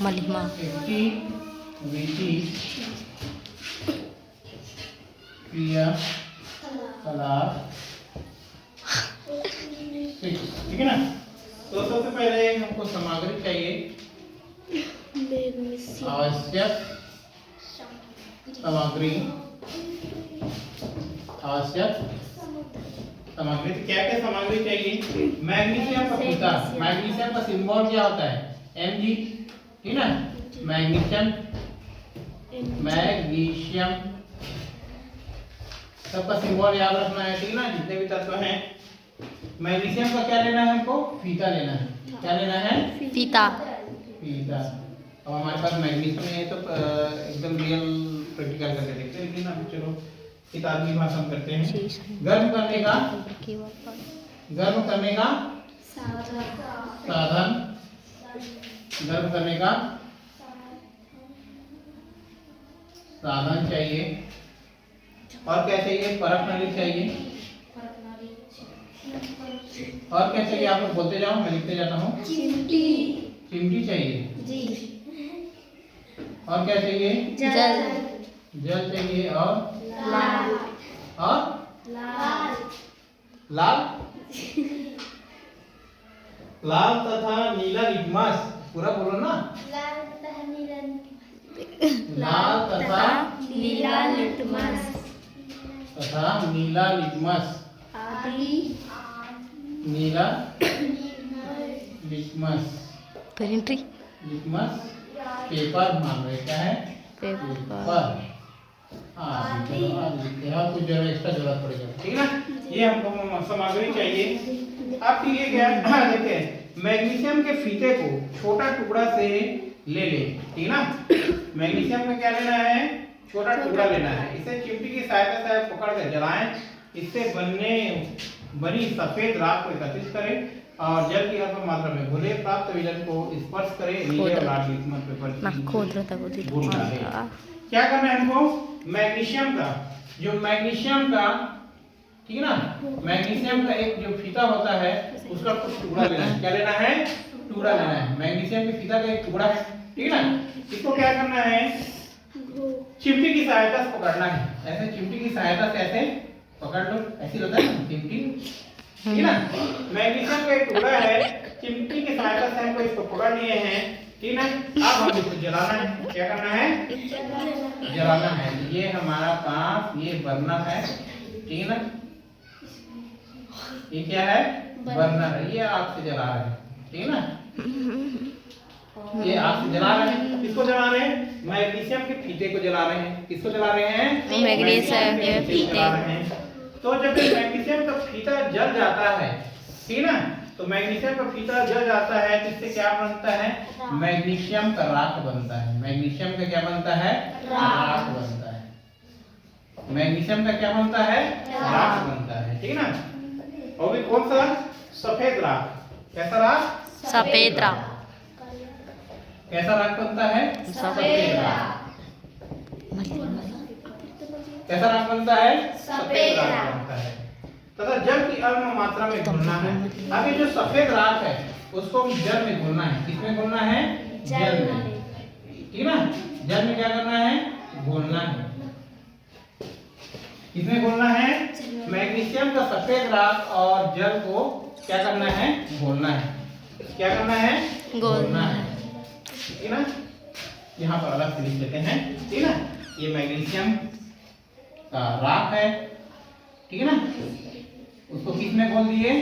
मलिमा 50 विधि क्रिया कलाप 6, ठीक है ना। तो सबसे पहले हमको सामग्री चाहिए, आवश्यक सामग्री। आवश्यक सामग्री तो क्या क्या सामग्री चाहिए? मैग्नीशियम का फीता। मैग्नीशियम का सिंबल क्या होता है? Mg, ठीक ना। मैग्नीशियम मैग्नीशियम सबका सिंबल याद रखना है, ठीक ना। जितने भी तत्व हैं, मैग्नीशियम का क्या लेना है हमको? फीता लेना है। क्या लेना है? फीता। फीता। अब हमारे पास मैग्नीशियम है तो एकदम रियल प्रैक्टिकल करके देखते हैं, लेकिन अभी चलो किताब की भाषा में करते हैं। गर्म करने का साधन। गर्म करने का साधन चाहिए। और क्या चाहिए? परख नली चाहिए। और क्या चाहिए? आप लोग बोलते जाओ, मैं लिखते जाता हूँ। चिमटी चाहिए जी। और क्या चाहिए? जल चाहिए। और लाल लाल तथा नीला लिटमस। पूरा बोलो ना। लाल तथा नीला लिटमस नीला लिटमस। नीला लिटमस लिटमस पेपर मान रहे क्या है? पेपर। हाँ चलो लिखते हैं, कुछ जरूरत एक्स्ट्रा जरूरत पड़ेगा, ठीक ना। ये हमको सामग्री चाहिए। अब ये क्या है? देखिए, मैग्नीशियम के फीते को छोटा टुकड़ा से ले ले, ठीक ना। मैग्नीशियम का क्या लेना है? छोटा टुकड़ा लेना है। इसे चिमटी की सहायता से पकड़ कर जलाएं। इससे बनी सफेद राख को एकत्रित करें और जल की अल्प मात्रा में घोले। प्राप्त विलयन को स्पर्श करें। नीले और लाल लिटमस पेपर की बूंद डालें। क्या करना है हमको? मैग्नीशियम का ठीक है ना, मैग्नीशियम का एक जो फीता होता है उसका कुछ टुकड़ा लेना है। क्या लेना है? टुकड़ा लेना है। मैग्नीशियम के फीता का एक टुकड़ा है, ठीक है ना। इसको क्या करना है? चिमटी की सहायता से पकड़ना है। ऐसे चिमटी की सहायता से ऐसे पकड़ लो, ऐसे होता है ना चिमटी, ठीक है ना। मैग्नीशियम का एक टुकड़ा है, चिमटी की सहायता से हमको इसको पकड़ लिए हैं, ठीक है ना। अब हम इसको जलाना है। क्या करना है? जलाना है। ये हमारा पास ये बर्नर है, ठीक है ना। ये क्या है? बर्नर है। ये आग से जला रहे हैं, ठीक है ना। ये आग से जला रहे हैं। किसको जला रहे हैं? मैग्नीशियम के फीते को जला रहे हैं। किसको जला रहे हैं? मैग्नीशियम के फीते जला रहे हैं। तो जब मैग्नीशियम का फीता जल जाता है, ठीक है ना, तो मैग्नीशियम का फीता जल जाता है तो इससे क्या बनता है? मैग्नीशियम का राख बनता है। मैग्नीशियम का क्या बनता है? राख बनता है। मैग्नीशियम का क्या बनता है? राख बनता है, ठीक है ना। और भी कौन सा? सफेद राख। कैसा राख? सफेद राख। कैसा राख बनता है? सफेद राख। कैसा राख बनता है? सफेद राख बनता है। तथा जल की अल्प मात्रा में घोलना है। अब ये जो सफेद राख है उसको हम जल में घोलना है। किसमें घोलना है? जल में, ठीक है ना। जल में क्या करना है? घोलना है। किसमें घोलना है? मैग्नीशियम का सफेद राख और जल को क्या करना है? घोलना है। क्या करना है? घोलना है, ठीक है ना। यहाँ पर अलग से लिख देते हैं, ठीक है ना। ये मैग्नीशियम का राख है, ठीक है ना। उसको किसमें घोल दिए?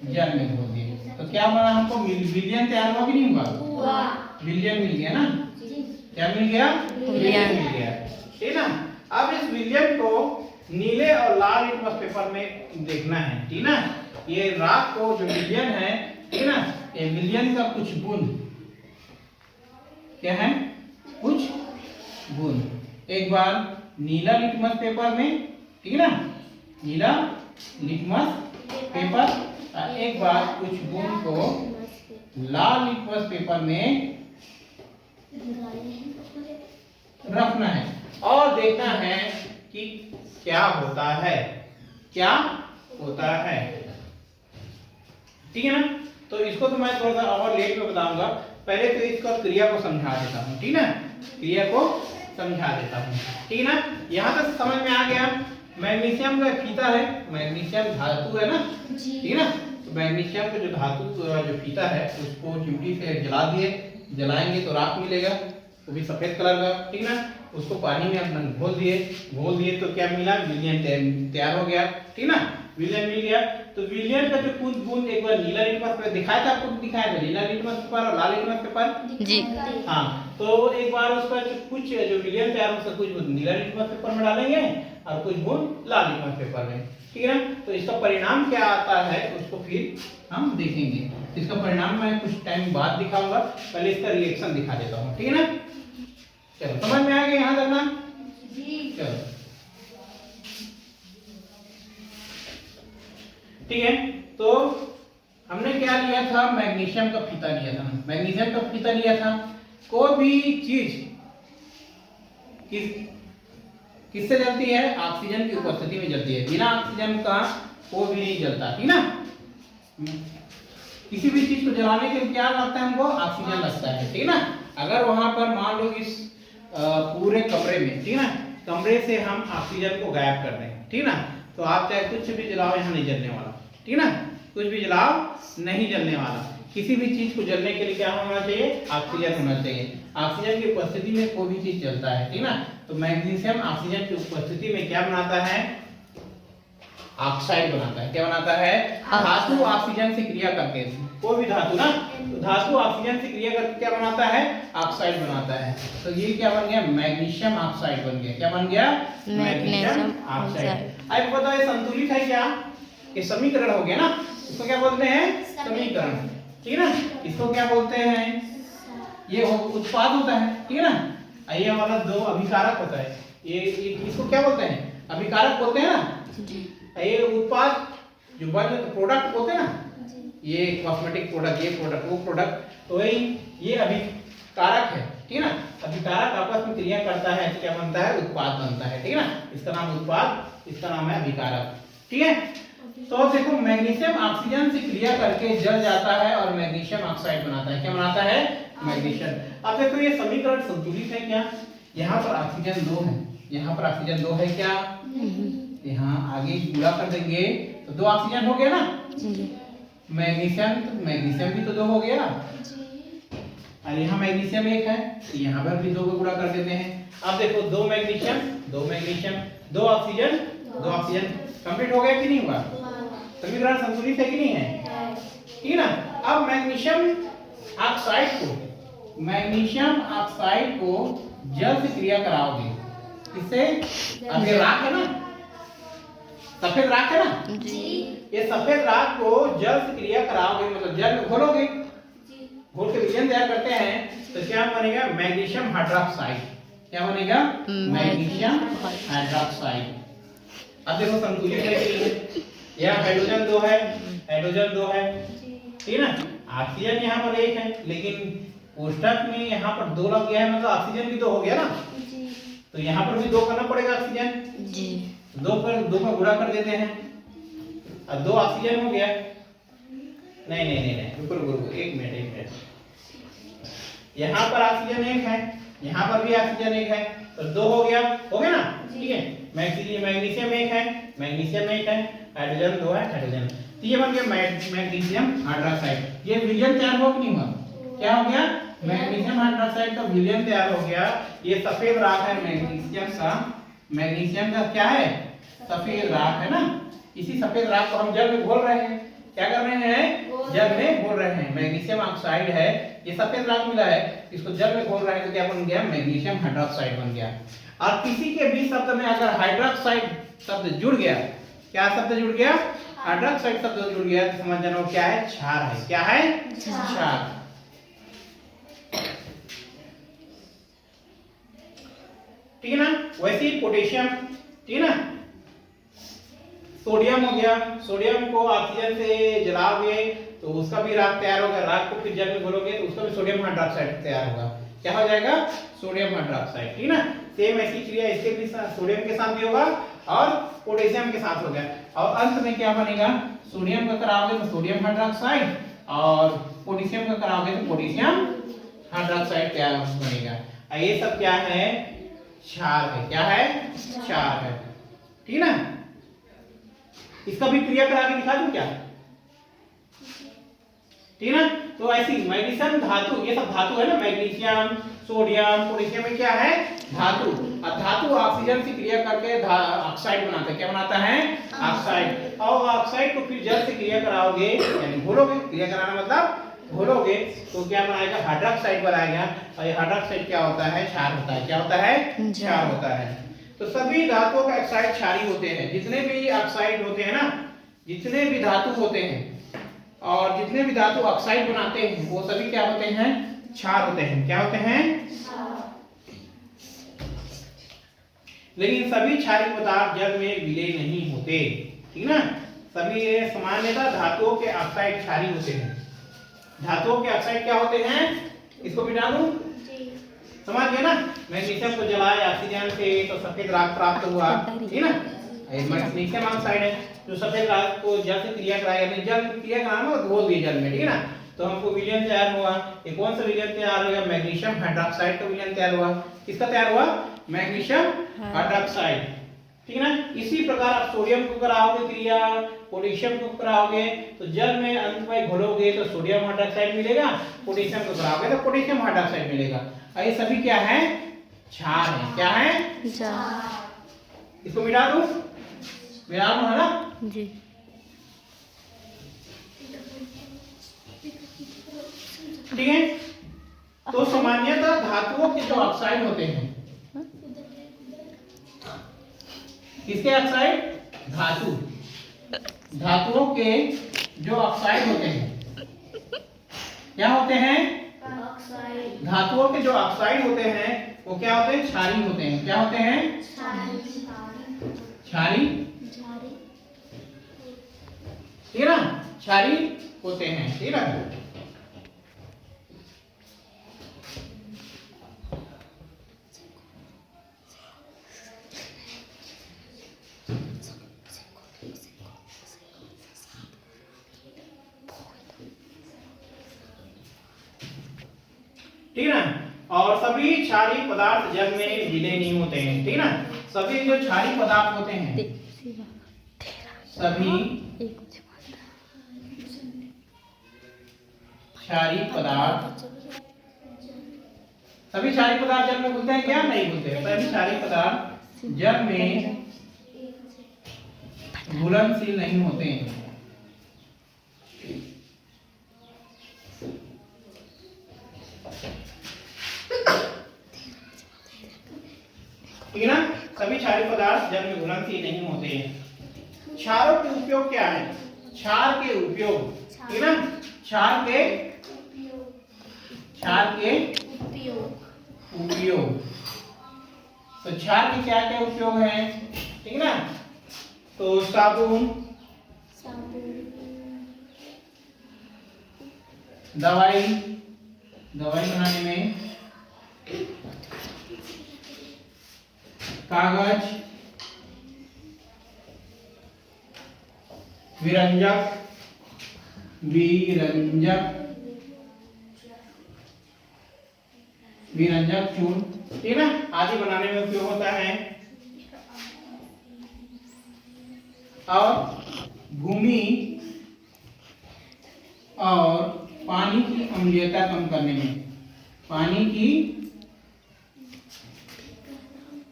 जल में घोल दिए। तो क्या बना? हमको विलयन तैयार हुआ कि नहीं हुआ? विलयन मिल गया ना। क्या मिल गया? विलयन मिल गया, ठीक है ना। अब इस विलयन को नीले और लाल लिटमस पेपर में देखना है, ठीक है ना। ये राख को जो विलयन है, ठीक है ना, ये विलयन का कुछ बूंद क्या है? कुछ बूंद एक बार नीला लिटमस पेपर में, ठीक है ना, नीला लिटमस पेपर, एक बार कुछ बूंद को लाल लिटमस पेपर में रखना है और देखना है कि क्या होता है। क्या होता है, ठीक है ना। तो इसको तो मैं थोड़ा सा और लेट में बताऊंगा। पहले तो इसको क्रिया को समझा देता हूँ, ठीक ना, क्रिया को समझा देता हूँ, ठीक ना। यहाँ तक समझ में आ गया। मैग्नीशियम का फीता है, मैग्नीशियम धातु है ना, ठीक ना। तो मैग्नीशियम का जो धातु जो फीता है उसको चिमटी से जला दिए, जलाएंगे तो राख मिलेगा, वो भी सफेद कलर का, ठीक ना। उसको पानी में अपना घोल दिए तो क्या मिला, विलयन तैयार हो गया, ठीक ना। विलयन मिल गया तो विलयन का जो कुछ बूंद एक बार नीला लिटमस पेपर दिखाया था आपको, दिखाया था नीला लिटमस पेपर और लाल लिटमस पेपर जी। हाँ, तो एक बार उसका जो कुछ जो विलयन तैयार हो उसका कुछ बूंद नीला लिटमस पेपर में डालेंगे और कुछ बूंद लाल लिटमस पेपर में, ठीक है ना। तो इसका परिणाम क्या आता है उसको फिर हम देखेंगे। इसका परिणाम मैं कुछ टाइम बाद दिखाऊंगा, पहले इसका रिएक्शन दिखा देता हूँ, ठीक है ना। चलो समझ में आ गया यहाँ तक ना? चलो ठीक है। तो हमने क्या लिया था, मैग्नीशियम का फीता लिया था। मैग्नीशियम का फीता लिया था। कोई भी चीज किससे जलती है, ऑक्सीजन की उपस्थिति में जलती है। बिना ऑक्सीजन का कोई भी नहीं जलता, ठीक ना। किसी भी चीज को जलाने के लिए क्या लगता है हमको, ऑक्सीजन लगता है, ठीक ना। अगर वहां पर मान लो इस पूरे कमरे में, ठीक ना, कमरे से हम ऑक्सीजन को गायब कर दें, ठीक ना, तो आप चाहे कुछ भी जलाओ यहाँ नहीं जलने वाला, ठीक ना, कुछ भी जलाओ नहीं जलने वाला। किसी भी चीज को जलने के लिए क्या होना चाहिए, ऑक्सीजन होना चाहिए। ऑक्सीजन की उपस्थिति में कोई भी चीज जलता है, ठीक ना। तो मैग्नीशियम ऑक्सीजन की उपस्थिति में क्या बनाता है, ऑक्साइड बनाता है। क्या बनाता है, धातु ऑक्सीजन से क्रिया करके, कोई भी धातु ना, तो धातु ऑक्सीजन से क्रिया करके क्या बनाता है, ऑक्साइड बनाता है। तो ये क्या बन गया, मैग्नीशियम ऑक्साइड बन गया। क्या बन गया, मैग्नीशियम ऑक्साइड। अब बताओ ये संतुलित है क्या, ये समीकरण हो गया ना। इसको क्या बोलते हैं, समीकरण, ठीक है ना। इसको क्या बोलते हैं, ये उत्पाद होता है, ठीक है ना। ये वाला दो अभिकारक होता है, ये इसको क्या बोलते हैं, अभिकारक बोलते हैं ना। ये उत्पाद जो बन प्रोडक्ट होते हैं ना, ये कॉस्मेटिक प्रोडक्ट, ये प्रोडक्ट, वो प्रोडक्ट, तो ये अभिकारक है, ठीक है ना। अभिकारक आपस में क्रिया करता है तो क्या बनता है, उत्पाद बनता है, ठीक है ना। इसका नाम उत्पाद, इसका नाम है अभिकारक, ठीक है। तो देखो मैग्नीशियम ऑक्सीजन से क्रिया करके जल जाता है और मैग्नीशियम ऑक्साइड बनाता है। क्या बनाता है, मैग्नीशियम। अब देखो ये समीकरण संतुलित है क्या, यहाँ पर ऑक्सीजन 2 है, यहाँ पर ऑक्सीजन 2 है क्या, यहाँ आगे गुणा कर देंगे तो 2 ऑक्सीजन हो गया ना। मैग्नीशियम, तो मैग्नीशियम भी तो 2 हो गया, और यहाँ मैग्नीशियम 1 है, तो यहाँ पर भी 2 को गुणा कर देते हैं। अब देखो 2 मैग्नीशियम 2 ऑक्सीजन 2 ऑक्सीजन, कंप्लीट हो गया कि नहीं हुआ, समीकरण संतुलित है कि नहीं है, ठीक है ना। अब मैग्नीशियम ऑक्साइड को जल से क्रिया कराओगे, इससे अब ये राख है ना, सफेद राख है ना जी, ये सफेद राख को जल से क्रिया कराओगे, मतलब जल में घोलोगे, घोल के विलयन तैयार करते हैं, तो क्या बनेगा, मैग्नीशियम हाइड्रोक्साइड। क्या बनेगा, मैग्नीशियम हाइड्रोक्साइड। अब देखो संतुलित है कि यहाँ हाइड्रोजन 2 है, हाइड्रोजन 2 है, ठीक है ना। ऑक्सीजन यहाँ पर 1 है, लेकिन कोष्ठक में यहाँ पर 2 लग गया है, मतलब ऑक्सीजन भी 2 हो गया ना, तो यहाँ पर भी 2 करना पड़ेगा ऑक्सीजन जी। 2 का गुणा कर देते हैं, अब 2 ऑक्सीजन हो गया। नहीं रुको 1 मिनट, यहाँ पर ऑक्सीजन 1 है, यहाँ पर भी ऑक्सीजन 1 है, तो 2 हो गया ना, ठीक है। मैग्नीशियम 1 है, मैग्नीशियम 1 है, हाइड्रोजन 2 है, हाइड्रोजन, तो ये बन गया मैग्नीशियम हाइड्रोक्साइड। ये विलयन तैयार हो कि नहीं हुआ, क्या हो गया, मैग्नीशियम हाइड्रोक्साइड का विलयन तैयार हो गया। ये सफेद राख है मैग्नीशियम का क्या है, सफेद राख है ना। इसी सफेद राख को हम जल में घोल रहे हैं, क्या कर रहे हैं, जल में घोल रहे हैं। मैग्नीशियम ऑक्साइड है, ये सफेद राख मिला है, इसको जल में घोल रहे हैं, तो क्या बन गया, मैग्नीशियम हाइड्रोक्साइड बन गया। और किसी के भी शब्द में अगर हाइड्रोक्साइड शब्द जुड़ गया, क्या शब्द जुड़ गया, हाइड्रोक्साइड शब्द जुड़ गया, तो समझ जाना क्या है, क्षार है। क्या है, क्षार, ठीक है ना। वैसे ही पोटेशियम, ठीक है ना, सोडियम हो गया, सोडियम को ऑक्सीजन से जलाओगे तो उसका भी राख तैयार होगा, राख को फिर जल में घोलोगे तो उसका भी सोडियम हाइड्रोक्साइड तैयार होगा। क्या हो जाएगा, सोडियम हाइड्रोक्साइड, ठीक है ना। सेम ऐसी क्रिया इसके भी सोडियम के साथ भी होगा और पोटेशियम के साथ होगा, और अंत में क्या बनेगा, सोडियम का कराओगे तो सोडियम हाइड्रोक्साइड, और पोटेशियम का कराओगे तो पोटेशियम हाइड्रोक्साइड तैयार बनेगा। और ये सब क्या है? क्षार है। क्या है? क्षार है। ठीक है ना? इसका भी क्रिया करा के दिखा दूं क्या? ठीक है ना? तो ऐसी मैग्नीशियम धातु, ये सब धातु है ना, मैग्नीशियम, सोडियम, पोटेशियम में क्या है? धातु। और धातु ऑक्सीजन से क्रिया करके ऑक्साइड बनाता है। क्या बनाता है? ऑक्साइड। और ऑक्साइड को फिर जल से क्रिया कराओगे, यानी घोलोगे, क्रिया कराना मतलब घोलोगे, तो क्या बनाएगा? हाइड्रोक्साइड बनाएगा। और ये हाइड्रोक्साइड क्या होता है? क्षार होता है। क्या होता है? क्षार होता है। तो सभी धातुओं का ऑक्साइड क्षारी होते हैं। जितने भी ऑक्साइड होते हैं ना, जितने भी धातु होते हैं और जितने भी धातु ऑक्साइड बनाते हैं, वो सभी क्या होते हैं? क्षार होते हैं। क्या होते हैं? लेकिन सभी क्षारीय पदार्थ जल में विलीन नहीं होते। ठीक ना? सभी सामान्यतः धातुओं के ऑक्साइड क्षारीय होते हैं। धातुओं के ऑक्साइड क्या होते हैं? इसको मिटा दूं? समझ गए ना? मैग्नीशियम को जलाया ऑक्सीजन से तो सफेद राख प्राप्त हुआ। ठीक ना? मैग्नीशियम ऑक्साइड है जो सफेद राख को जल से क्रिया कराया, जल क्रिया कराना और घोल दिया जल में। ठीक है ना? तो हमको विलयन तैयार हुआ। ये कौन सा विलयन तैयार हुआ? मैग्नीशियम हाइड्रोक्साइड का विलयन तैयार हुआ। किसका तैयार हुआ? Magnesium hydroxide. ठीक है ना? इसी प्रकार आप सोडियम को कराओगे क्रिया, पोटेशियम को कराओगे तो जल में अंत में घोलोगे तो सोडियम हाइड्रोक्साइड मिलेगा, पोटेशियम को कराओगे तो पोटेशियम हाइड्रोक्साइड मिलेगा। और ये सभी क्या है? क्षार है। क्या है? क्षार। इसको मिटा दूं? मिटा दूं है ना? जी। ठीक है? तो सामान्यतः धातुओं के जो ऑक्साइड होते हैं, किसके ऑक्साइड? धातु। धातुओं के जो ऑक्साइड होते हैं, क्या होते हैं? ऑक्साइड। धातुओं के जो ऑक्साइड होते हैं वो क्या होते हैं? क्षारीय होते हैं। क्या होते हैं? क्षारीय। ठीक है ना? क्षारीय होते हैं। ठीक है? ठीक है ना? और सभी क्षारीय पदार्थ जल में विलीन नहीं होते हैं। ठीक है ना? सभी जो क्षारीय पदार्थ होते हैं, सभी क्षारीय पदार्थ, सभी क्षारीय पदार्थ जल में घुलते हैं क्या? नहीं घुलते। सभी क्षारीय पदार्थ जल में घुलनशील नहीं होते हैं। ठीक है ना? सभी क्षारीय पदार्थ जल में घुलनशील नहीं होते हैं। क्षारों के उपयोग क्या है? क्षार के उपयोग, ठीक है ना? क्षार के उपयोग। तो क्षार के क्या क्या उपयोग है? ठीक है ना? तो साबुन, दवाई बनाने में, कागज, विरंजक चूर्ण, ठीक है ना? आदि बनाने में उपयोग होता है। और भूमि और पानी की अम्लीयता कम करने में, पानी की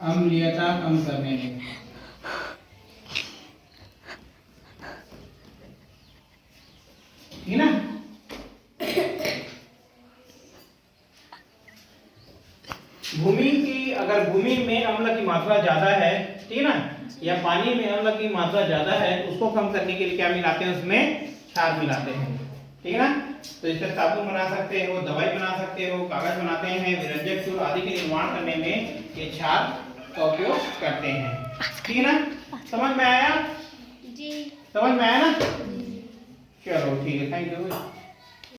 अम्लीयता कम करने में, ठीक है ना? भूमि की, अगर भूमि में अम्ल की मात्रा ज्यादा है, ठीक है ना, या पानी में अम्ल की मात्रा ज्यादा है, उसको कम करने के लिए क्या मिलाते हैं? उसमें क्षार मिलाते हैं। ठीक है ना? तो इससे साबुन बना सकते हो, दवाई बना सकते हो, कागज बनाते हैं, विरंजक चूर्ण आदि के निर्माण करने में ये क्षार का उपयोग करते हैं। ठीक है ना? समझ में आया? जी। समझ में आया ना? चलो ठीक है, थैंक यू।